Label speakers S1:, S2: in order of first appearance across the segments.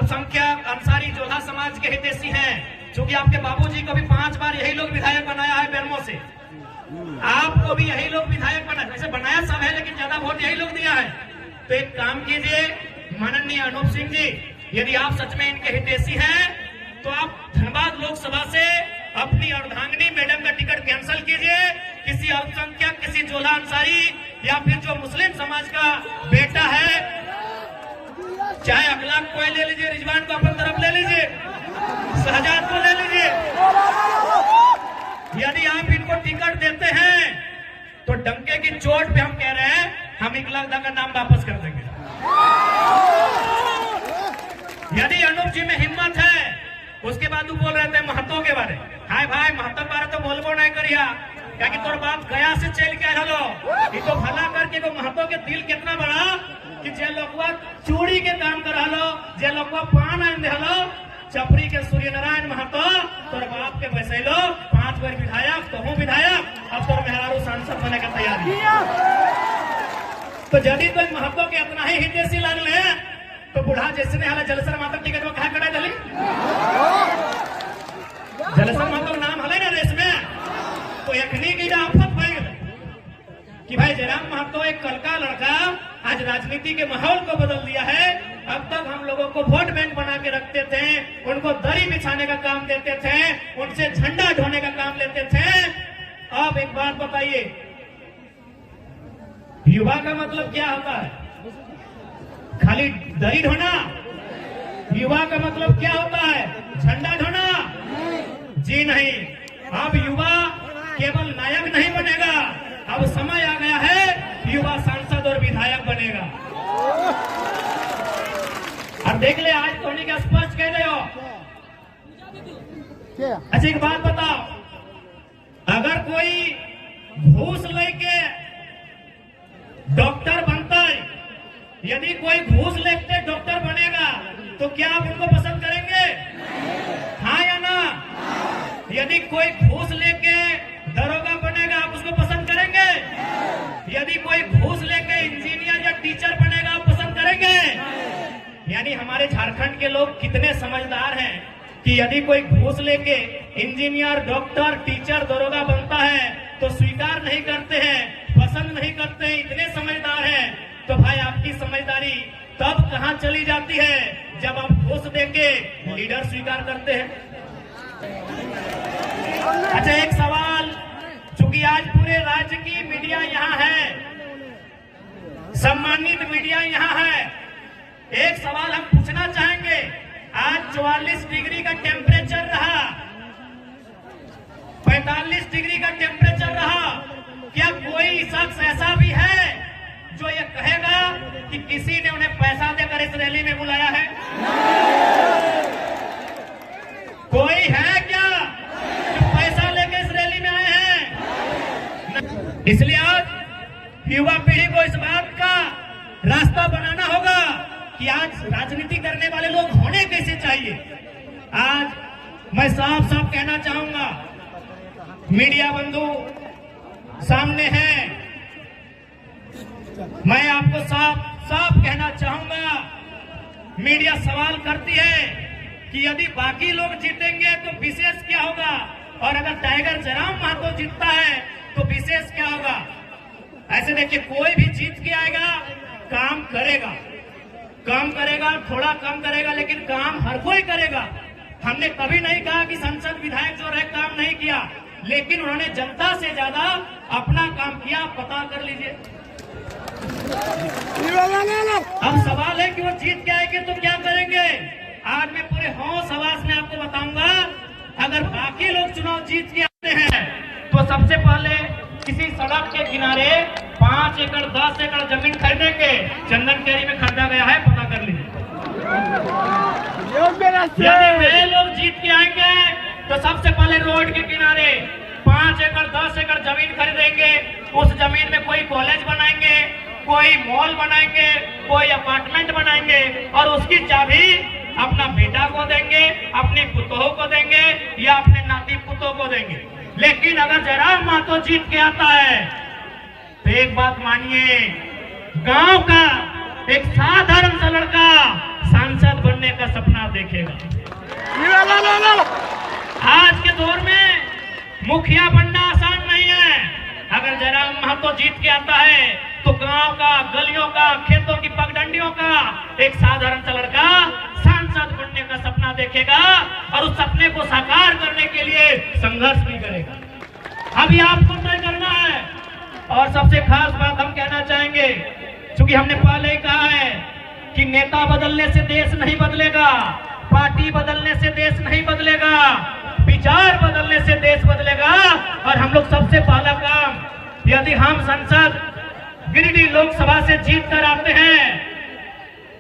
S1: अल्पसंख्यक अंसारी जोधा समाज के हितैषी हैं, क्योंकि आपके बाबूजी को भी 5 बार यही लोग विधायक बनाया है बेरमो से, आपको भी यही लोग विधायक बनाया, वैसे बनाया सब है लेकिन ज्यादा वोट यही लोग दिया है। तो एक काम कीजिए माननीय अनूप सिंह जी, यदि आप सच में इनके हितैषी हैं तो आप धनबाद लोकसभा से अपनी अर्धांगिनी मैडम का टिकट कैंसिल कीजिए, किसी अल्पसंख्यक, किसी जोधा अंसारी या फिर जो मुस्लिम समाज का बेटा है, चाहे अखलाक को ले लीजिए, रिजवान को अपन तरफ ले लीजिए, शहजाद को ले लीजिए, यदि आप इनको टिकट देते हैं तो डंके की चोट पे हम कह रहे हैं हम इकलादा का नाम वापस कर देंगे। यदि अनूप जी में हिम्मत है, उसके बाद वो बोल रहे थे महतो के बारे, हाय भाई महतो बारे तो बोलबो नहीं करिया, क्या कि तोर बाप गया से चल के हलो, ये तो भला करके को महतो के दिल कितना बड़ा कि जे लोगवा चूड़ी के काम कर हलो, जे लोगवा पान आन दे हलो, चपरी के सूर्य नारायण महतो तोर बाप के पैसे लो 5 बार विधायक, तो हूँ विधायक, अब तोर मेहरारू सांसद बने का तैयारी। तो यदि कोई महतो के अपना ही हितैषी लागल है तो बुढ़ा जैसे ने जलसर माता टिकट में कहा कड़ा दली, जलसर माता का नाम हले ना देश में, तो यखनी की आफत भय कि भाई जयराम महतो एक कल का लड़का आज राजनीति के माहौल को बदल दिया है। अब तक हम लोगों को वोट बैंक बना के रखते थे, उनको दरी बिछाने का काम देते थे, उनसे झंडा ढोने का काम लेते थे। अब एक बात बताइए, युवा का मतलब क्या होता है? खाली दरी ढोना? युवा का मतलब क्या होता है? झंडा ढोना? जी नहीं। अब युवा केवल नायक नहीं बनेगा, अब समय आ गया है युवा सांसद और विधायक बनेगा। अब देख ले, आज धोनी का स्पष्ट कह रहे हो। अच्छा एक बात बताओ, अगर कोई घूस लेके डॉक्टर बनता है, यदि कोई घूस लेके डॉक्टर बनेगा तो क्या आप उनको पसंद करेंगे? हाँ या ना? यदि कोई घूस लेके दरोगा बनेगा आप उसको पसंद करेंगे? यदि कोई घूस लेके इंजीनियर या टीचर बनेगा आप पसंद करेंगे? यानी हमारे झारखंड के लोग कितने समझदार हैं कि यदि कोई घूस लेके इंजीनियर, डॉक्टर, टीचर, दरोगा बनता है तो स्वीकार नहीं करते हैं, पसंद नहीं करते हैं, इतने समझदार हैं। तो भाई आपकी समझदारी तब कहां चली जाती है जब आप घूस देके लीडर स्वीकार करते हैं। अच्छा एक सवाल, चूंकि आज पूरे राज्य की मीडिया यहाँ है, सम्मानित मीडिया यहाँ है, एक सवाल हम पूछना चाहेंगे। आज 44 डिग्री का टेम्परेचर रहा, 45 डिग्री का टेम्परेचर रहा, क्या कोई शख्स ऐसा भी है जो ये कहेगा कि किसी ने उन्हें पैसा देकर इस रैली में बुलाया है? कोई है क्या जो पैसा लेकर इस रैली में आए हैं? इसलिए आज युवा पीढ़ी को इस बात का रास्ता बनाना होगा कि आज राजनीति करने वाले लोग होने कैसे चाहिए। आज मैं साफ साफ कहना चाहूंगा, मीडिया बंधु सामने हैं, मैं आपको साफ साफ कहना चाहूंगा, मीडिया सवाल करती है कि यदि बाकी लोग जीतेंगे तो विशेष क्या होगा, और अगर टाइगर जयराम महतो जीतता है तो विशेष क्या होगा। ऐसे देखिए, कोई भी जीत के आएगा काम करेगा, काम करेगा, थोड़ा कम करेगा, लेकिन काम हर कोई करेगा। हमने कभी नहीं कहा कि संसद विधायक जो रहे काम नहीं किया, लेकिन उन्होंने जनता से ज्यादा अपना काम किया। पता कर लीजिए। अब सवाल है कि वो जीत के आएंगे तो क्या करेंगे। आज मैं पूरे होश हवास में आपको बताऊंगा, अगर बाकी लोग चुनाव जीत के आते हैं तो सबसे पहले किसी सड़क के किनारे 5 एकड़ 10 एकड़ जमीन खरीदेंगे। चंदन केरी में खरीदा गया है, पता कर लीजिए। यदि वे लोग जीत के आएंगे तो सबसे पहले रोड के किनारे 5 एकड़ 10 एकड़ जमीन खरीदेंगे। उस जमीन में कोई कॉलेज बनाएंगे, कोई मॉल बनाएंगे, कोई अपार्टमेंट बनाएंगे, और उसकी चाबी अपना बेटा को देंगे, अपनी पुतोह को देंगे या अपने नाती पुतों को देंगे। लेकिन अगर जयराम महतो जीत के आता है तो एक बात मानिए, गांव का एक साधारण सा लड़का सांसद बनने का सपना देखेगा। आज के दौर में मुखिया बनना आसान नहीं है। अगर जयराम महतो जीत के आता है तो गांव का, गलियों का, खेतों की पगडंडियों का एक साधारण सा लड़का सांसद बनने का सपना देखेगा और उस सपने को साकार करने के लिए संघर्ष भी करेगा। अभी आपको तय करना है। और सबसे खास बात हम कहना चाहेंगे, क्योंकि हमने पहले ही कहा है कि नेता बदलने से देश नहीं बदलेगा, पार्टी बदलने से देश नहीं बदलेगा, विचार बदलने से देश बदलेगा। और हम लोग सबसे पहला काम, यदि हम संसद गिरिडीह लोकसभा से जीत कर आते हैं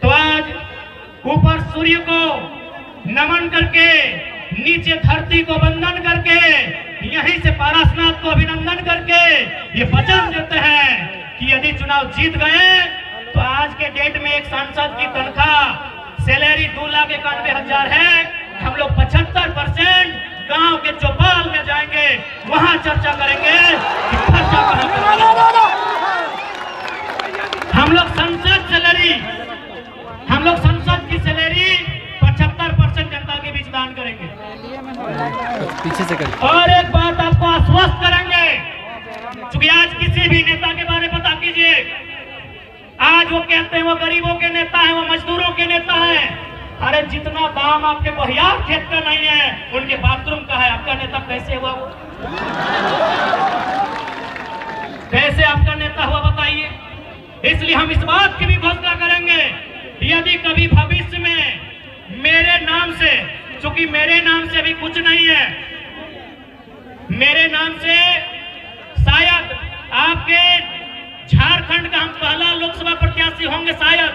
S1: तो आज ऊपर सूर्य को नमन करके, नीचे धरती को वंदन करके, यहीं से पारसनाथ को अभिनंदन करके ये वचन देते हैं कि यदि चुनाव जीत गए तो आज के डेट में एक सांसद की तनख्वाह सैलरी 2,91,000 है। हम लोग 75% गांव के चौपाल में जाएंगे, वहां चर्चा करेंगे कि खर्चा कहां करेंगे। हम लोग संसद की सैलरी 75% जनता के बीच दान करेंगे।
S2: पीछे से करें।
S1: और एक बात आपको आश्वस्त करेंगे, क्योंकि आज किसी भी नेता के बारे में पता कीजिए, आज वो कहते हैं वो गरीबों के नेता हैं, वो मजदूरों के नेता हैं। अरे जितना दाम आपके बहियार खेत का नहीं है, उनके बाथरूम का है, आपका नेता कैसे हुआ? वो कैसे आपका नेता हुआ बताइए। इसलिए हम इस बात की भी घोषणा करेंगे, यदि कभी भविष्य में मेरे नाम से, क्योंकि मेरे नाम से अभी कुछ नहीं है, मेरे नाम से शायद आपके झारखंड का हम पहला लोकसभा प्रत्याशी होंगे। शायद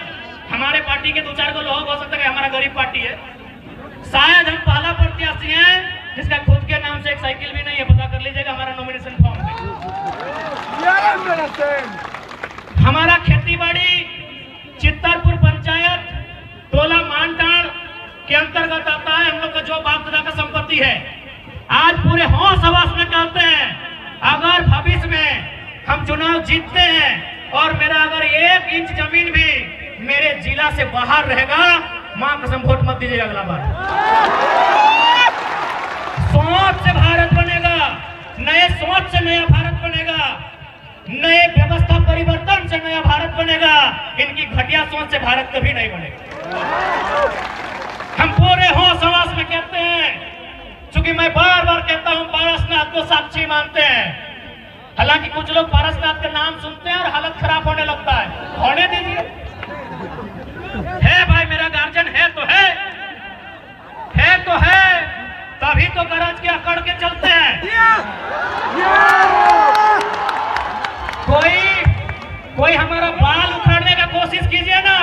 S1: हमारे पार्टी के 2-4 को लोग हो सकता है, हमारा गरीब पार्टी है, शायद हम पहला प्रत्याशी हैं जिसका खुद के नाम से एक साइकिल भी नहीं है। पता कर लीजिएगा हमारा नॉमिनेशन फॉर्म में। हमारा खेतीबाड़ी चित्तरपुर पंचायत टोला मानटाड़ के अंतर्गत आता है। हम लोग का जो बाप दादा का संपत्ति है, आज पूरे होश हवास में कहते हैं, अगर भविष्य में हम चुनाव जीतते हैं और मेरा अगर 1 इंच जमीन भी मेरे जिला से बाहर रहेगा, मां कसम वोट मत दीजिएगा अगला बार। सोच से भारत बनेगा, नए सोच से नया भारत बनेगा, नए व्यवस्था परिवर्तन से नया भारत बनेगा। इनकी घटिया सोच से भारत कभी नहीं बनेगा। हम पूरे होश हवास में कहते हैं, क्योंकि मैं बार बार कहता हूं पारसनाथ को साक्षी मानते हैं। हालांकि कुछ लोग पारसनाथ का नाम सुनते हैं और हालत खराब होने लगता है। होने दीजिए, है भाई मेरा गार्जियन है तो है तो है, तभी तो गरज के अकड़ के चलते हैं। कोई हमारा बाल उखाड़ने का कोशिश कीजिए ना,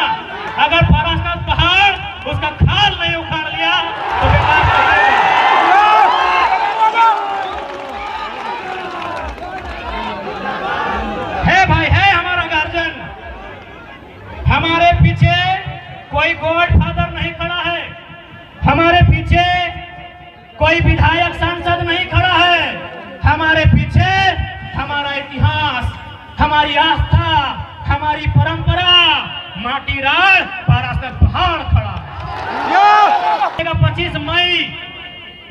S1: अगर पारसनाथ पहाड़ उसका खाल नहीं उखाड़ लिया तो बेकार है भाई, है हमारा गार्जियन। हमारे पीछे कोई गॉड फादर नहीं खड़ा है, हमारे पीछे कोई विधायक सांसद नहीं खड़ा है, हमारे पीछे हमारा इतिहास, हमारी आस्था, हमारी परंपरा, माटी राड़ पारसनाथ पहाड़ खड़ा है।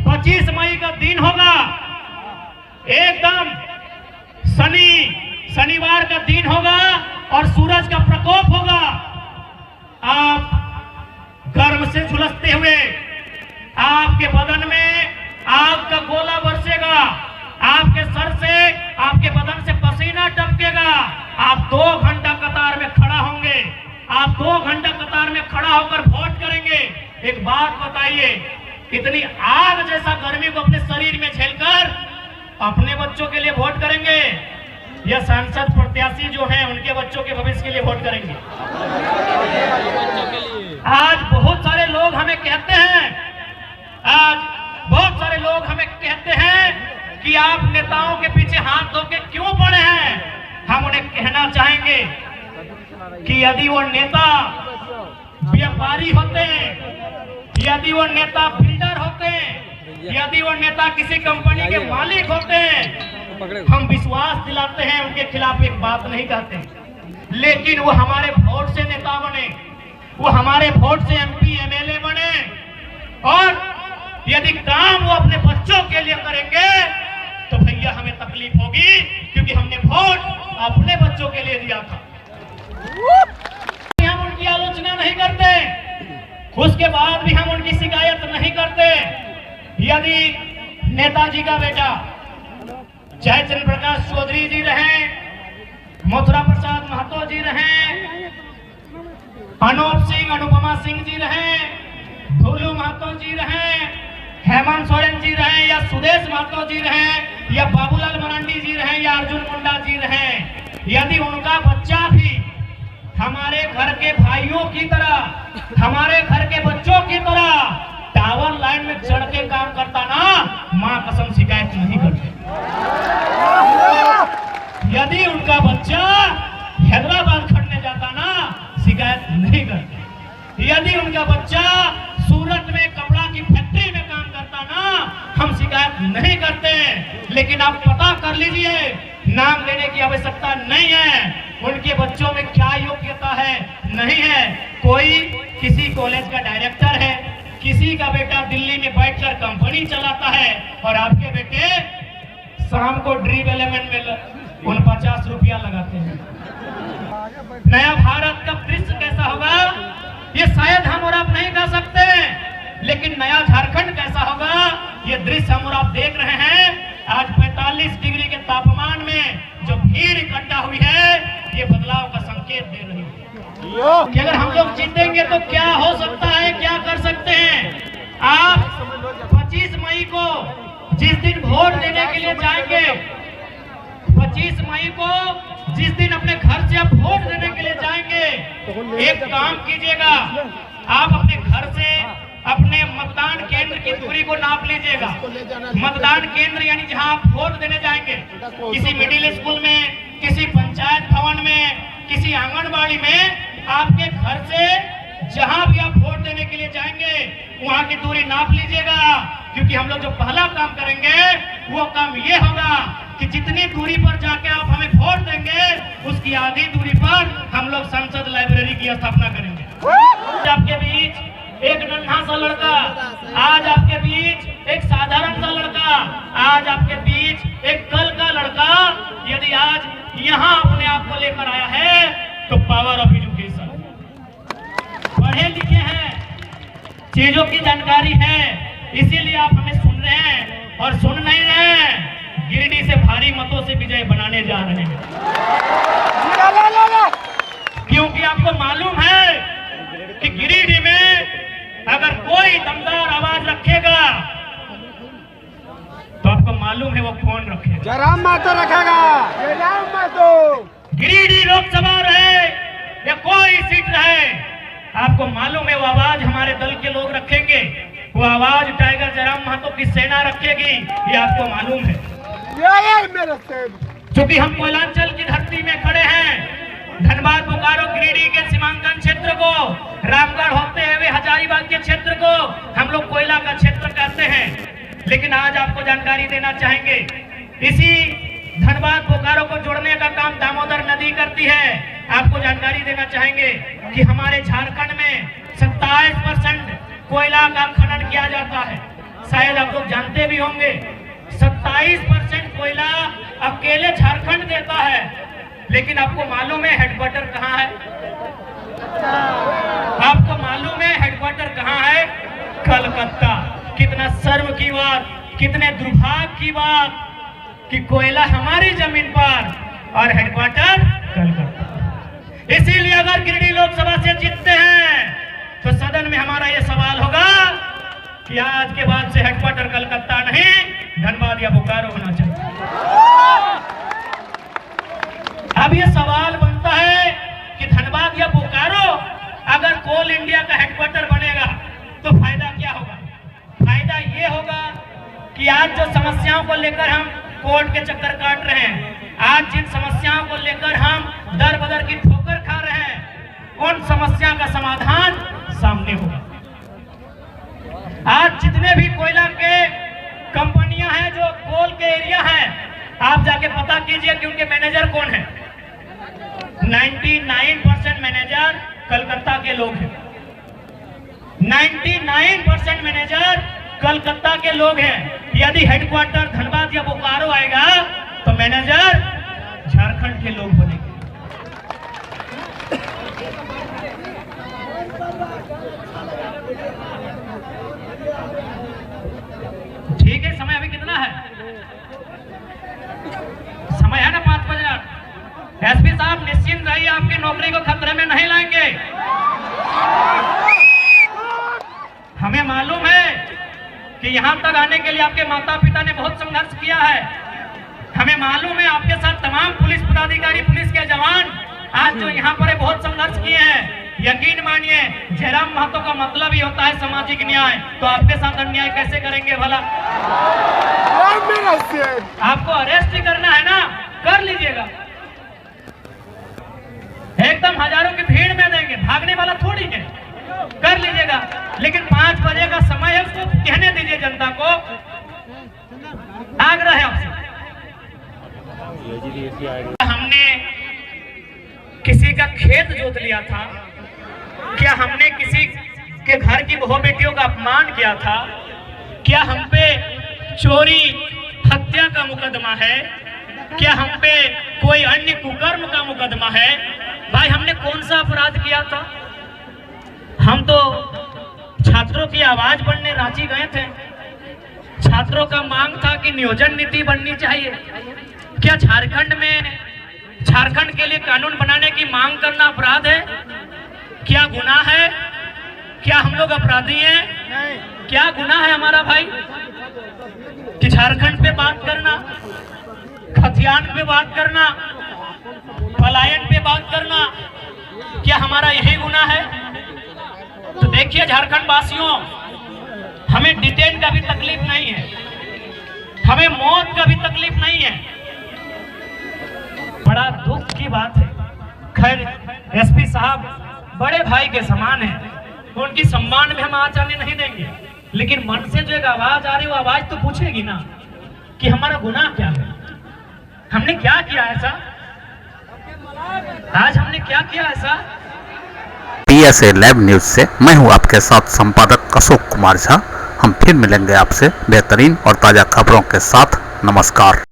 S1: 25 मई का दिन होगा, एकदम शनिवार का दिन होगा और सूरज का प्रकोप होगा। आप गर्म से झुलसते हुए, आपके बदन में आग का गोला बरसेगा, आपके सर से, आपके बदन से पसीना टपकेगा। आप 2 घंटा कतार में खड़ा होंगे, आप 2 घंटा कतार में खड़ा होकर वोट करेंगे। एक बात बताइए, इतनी आग जैसा गर्मी को अपने शरीर में झेलकर अपने बच्चों के लिए वोट करेंगे या सांसद प्रत्याशी जो हैं उनके बच्चों के भविष्य के लिए वोट करेंगे? आज बहुत सारे लोग हमें कहते हैं कि आप नेताओं के पीछे हाथ धो के क्यों पड़े हैं। हम उन्हें कहना चाहेंगे कि यदि वो नेता व्यापारी होते हैं, यदि वो नेता बिल्डर होते हैं, यदि वो नेता किसी कंपनी के मालिक होते हैं, हम विश्वास दिलाते हैं, उनके खिलाफ एक बात नहीं कहते, लेकिन वो हमारे वोट से नेता बने, वो हमारे वोट से MP MLA बने, यदि काम वो अपने बच्चों के लिए करेंगे तो भैया हमें तकलीफ होगी, क्योंकि हमने वोट अपने बच्चों के लिए दिया था। हम उनकी आलोचना नहीं करते, उसके बाद भी हम उनकी शिकायत नहीं करते। यदि नेताजी का बेटा जयचंद्र प्रकाश चौधरी जी रहे, मथुरा प्रसाद महतो जी रहे, अनूप सिंह अनुपमा सिंह जी रहे, भोलू महतो जी रहे, हेमंत सोरेन जी रहे, या सुदेश महतो जी रहे, या बाबूलाल मरांडी जी रहे, या अर्जुन मुंडा जी रहे, यदि उनका बच्चा भी हमारे घर के भाइयों की तरह, हमारे घर के बच्चों की तरह टावर लाइन में चढ़ के काम करता ना, मां कसम शिकायत नहीं करते। यदि उनका बच्चा हैदराबाद खटने जाता ना, शिकायत नहीं करते। यदि उनका बच्चा सूरत में कपड़ा की फैक्ट्री में काम करता ना, हम शिकायत नहीं करते। लेकिन आप पता कर लीजिए, नाम लेने की आवश्यकता नहीं है, उनके बच्चों में क्या योग्यता है, नहीं है। कोई किसी कॉलेज का डायरेक्टर है, किसी का बेटा दिल्ली में बैठकर कंपनी चलाता है, और आपके बेटे शाम को ड्रीम एलिमेंट में 49 रुपया लगाते हैं। नया भारत का दृश्य कैसा होगा ये शायद हम और आप नहीं कह सकते, लेकिन नया झारखंड कैसा होगा ये दृश्य हम और आप देख रहे हैं। आज 45 डिग्री के तापमान में जो भीड़ इकट्ठा हुई है, ये बदलाव का संकेत दे रही है कि अगर हम लोग जीतेंगे तो क्या हो सकता है, क्या कर सकते हैं। आप 25 मई को जिस दिन वोट देने के लिए जाएंगे, 25 मई को जिस दिन अपने घर से आप वोट देने के लिए जाएंगे, एक काम कीजिएगा, आप अपने घर से अपने मतदान केंद्र की दूरी को नाप लीजिएगा। मतदान केंद्र यानी जहां आप वोट देने जाएंगे, किसी मिडिल स्कूल में, किसी पंचायत भवन में, किसी आंगनबाड़ी में, आपके घर से जहां भी आप वोट देने के लिए जाएंगे वहां की दूरी नाप लीजिएगा। क्योंकि हम लोग जो पहला काम करेंगे वो काम ये होगा कि जितनी दूरी पर जाके आप हमें वोट देंगे, उसकी आधी दूरी पर हम लोग संसद लाइब्रेरी की स्थापना करेंगे। आपके बीच एक नन्हा सा लड़का, आज आपके बीच एक साधारण सा लड़का, आज आपके बीच एक कल का लड़का यदि आज यहाँ अपने आप को लेकर आया है तो पावर ऑफ एजुकेशन, पढ़े लिखे हैं, चीजों की जानकारी है, इसीलिए आप हमें सुन रहे हैं और सुन नहीं रहे हैं। गिरिडीह से भारी मतों से विजय बनाने जा रहे हैं, क्योंकि आपको मालूम है कि गिरिडीह में अगर कोई दमदार आवाज रखेगा तो आपको मालूम है वो कौन रखेगा।
S3: जयराम महतो रखेगा, जयराम महतो।
S1: गिरिडीह लोकसभा रहे या कोई सीट रहे, आपको मालूम है वो आवाज हमारे दल के लोग रखेंगे, वो आवाज टाइगर जयराम महतो की सेना रखेगी, ये आपको मालूम है। क्योंकि हम कोयलांचल की धरती में खड़े हैं, धनबाद बोकारो गिरिडीह के सीमांकन क्षेत्र को, रामगढ़ होते हुए हजारीबाग के क्षेत्र को हम लोग कोयला का क्षेत्र कहते हैं। लेकिन आज आपको जानकारी देना चाहेंगे, इसी धनबाद बोकारो को जोड़ने का काम दामोदर नदी करती है। आपको जानकारी देना चाहेंगे कि हमारे झारखंड में 27% कोयला का खनन किया जाता है। शायद आप लोग जानते भी होंगे 27% कोयला अकेले झारखंड देता है। लेकिन आपको मालूम है हेडक्वार्टर कहाँ है? आपको मालूम है हेडक्वार्टर कहाँ है? कलकत्ता। कितना शर्म की बात, कितने दुर्भाग्य की बात कि कोयला हमारी जमीन पर और हेडक्वार्टर कलकत्ता। इसीलिए अगर गिरिडीह लोकसभा से जीतते हैं तो सदन में हमारा यह सवाल होगा कि आज के बाद से हेडक्वार्टर कलकत्ता नहीं, धनबाद या बोकारो होना चाहिए। अब यह सवाल बनता है कि धनबाद या बोकारो अगर कोल इंडिया का हेडक्वार्टर बनेगा तो फायदा क्या होगा? फायदा ये होगा कि आज जो समस्याओं को लेकर हम कोर्ट के चक्कर काट रहे हैं, आज जिन समस्याओं को लेकर हम दर बदर की ठोकर खा रहे हैं, उन समस्या का समाधान सामने होगा। आज जितने भी कोयला के कंपनियां हैं जो कोल के एरिया हैं, आप जाके पता कीजिए कि उनके मैनेजर कौन है। 99% मैनेजर कलकत्ता के लोग हैं। 99% मैनेजर कलकत्ता के लोग हैं। यदि हेडक्वार्टर धनबाद या बोकारो आएगा तो मैनेजर झारखंड के लोग बनेंगे। ठीक है, समय अभी कितना है? समय है ना 5 बजे। एसपी साहब निश्चिंत रहिए, आपकी नौकरी को खतरे में नहीं लाएंगे। हमें मालूम है कि यहाँ तक आने के लिए आपके माता पिता ने बहुत संघर्ष किया है। हमें मालूम है आपके साथ तमाम पुलिस पदाधिकारी, पुलिस के जवान आज जो यहाँ पर बहुत संघर्ष किए हैं। यकीन मानिए, जयराम महतो का मतलब ही होता है सामाजिक न्याय। तो आपके साथ अन्याय कैसे करेंगे भला? आपको अरेस्ट ही करना है ना, कर लीजिएगा। एकदम हजारों की भीड़ में देंगे, भागने वाला थोड़ी है, कर लीजिएगा। लेकिन 5 बजे का समय है, उसको कहने दीजिए जनता को। आग्रह है आपसे। हमने किसी का खेत जोत लिया था? क्या हमने किसी के घर की बहू बेटियों का अपमान किया था? क्या हम पे चोरी हत्या का मुकदमा है? क्या हम पे कोई अन्य कुकर्म का मुकदमा है? भाई हमने कौन सा अपराध किया था? हम तो छात्रों की आवाज बनने रांची गए थे। छात्रों का मांग था कि नियोजन नीति बननी चाहिए। क्या झारखंड के लिए कानून बनाने की मांग करना अपराध है? क्या गुनाह है? क्या हम लोग अपराधी हैं? क्या गुनाह है हमारा भाई कि झारखंड पे बात करना, खतियान पे बात करना, पलायन पे बात करना? क्या हमारा यही गुनाह है? तो देखिए झारखंड वासियों, हमें डिटेन का भी तकलीफ नहीं है, हमें मौत का भी तकलीफ नहीं है। बड़ा दुख की बात है। खैर एसपी साहब बड़े भाई के समान हैं, उनकी सम्मान में हम आज आने नहीं देंगे। लेकिन मन से जो एक आवाज आ रही है, वो आवाज तो पूछेगी ना कि हमारा गुनाह क्या है, हमने क्या किया ऐसा, आज हमने क्या किया ऐसा।
S4: PSA लाइव न्यूज से मैं हूं आपके साथ संपादक अशोक कुमार झा। हम फिर मिलेंगे आपसे बेहतरीन और ताजा खबरों के साथ। नमस्कार।